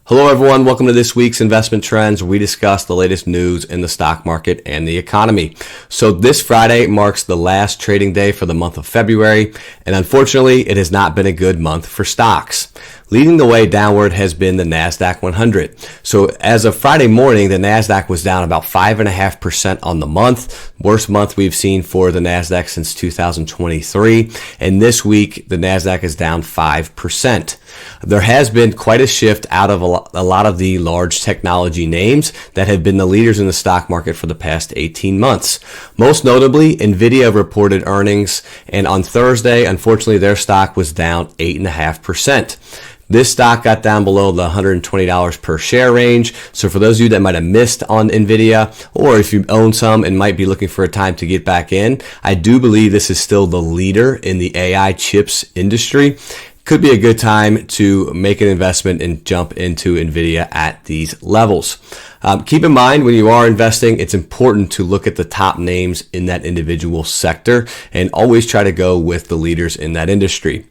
Hello everyone, welcome to this week's Investment Trends, where we discuss the latest news in the stock market and the economy. So this Friday marks the last trading day for the month of February, and unfortunately it has not been a good month for stocks. Leading the way downward has been the NASDAQ 100. So as of Friday morning, the NASDAQ was down about 5.5% on the month. Worst month we've seen for the NASDAQ since 2023. And this week, the NASDAQ is down 5%. There has been quite a shift out of a lot of the large technology names that have been the leaders in the stock market for the past 18 months. Most notably, Nvidia reported earnings, and on Thursday, unfortunately, their stock was down 8.5%. This stock got down below the $120 per share range. So for those of you that might have missed on Nvidia, or if you own some and might be looking for a time to get back in, I do believe this is still the leader in the AI chips industry. Could be a good time to make an investment and jump into Nvidia at these levels. Keep in mind, when you are investing, it's important to look at the top names in that individual sector and always try to go with the leaders in that industry.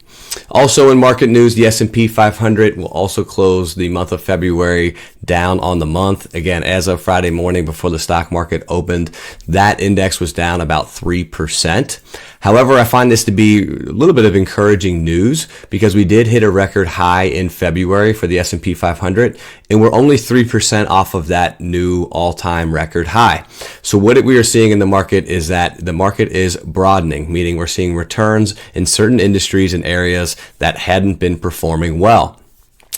Also in market news, the S&P 500 will also close the month of February down on the month. Again, as of Friday morning before the stock market opened, that index was down about 3%. However, I find this to be a little bit of encouraging news because we did hit a record high in February for the S&P 500, and we're only 3% off of that new all-time record high. So what we are seeing in the market is that the market is broadening, meaning we're seeing returns in certain industries and areas that hadn't been performing well.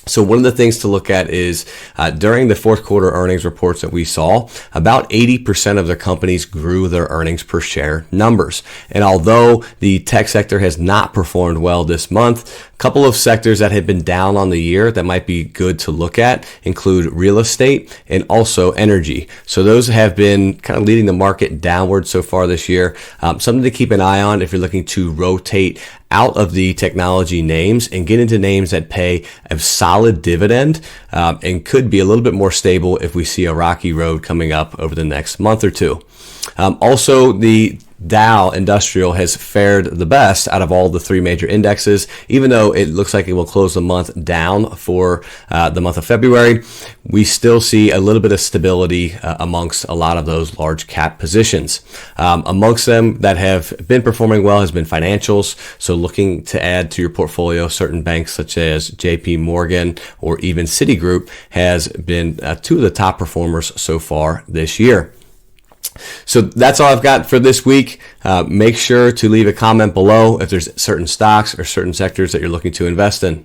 So one of the things to look at is during the fourth quarter earnings reports that we saw, about 80% of the companies grew their earnings per share numbers. And although the tech sector has not performed well this month, a couple of sectors that have been down on the year that might be good to look at include real estate and also energy. So those have been kind of leading the market downward so far this year. Something to keep an eye on if you're looking to rotate out of the technology names and get into names that pay a solid dividend and could be a little bit more stable if we see a rocky road coming up over the next month or two. Also, the Dow Industrial has fared the best out of all the three major indexes, even though it looks like it will close the month down for the month of February. We still see a little bit of stability amongst a lot of those large cap positions. Amongst them that have been performing well has been financials. So looking to add to your portfolio, certain banks such as JPMorgan or even Citigroup has been two of the top performers so far this year. So that's all I've got for this week. Make sure to leave a comment below if there's certain stocks or certain sectors that you're looking to invest in.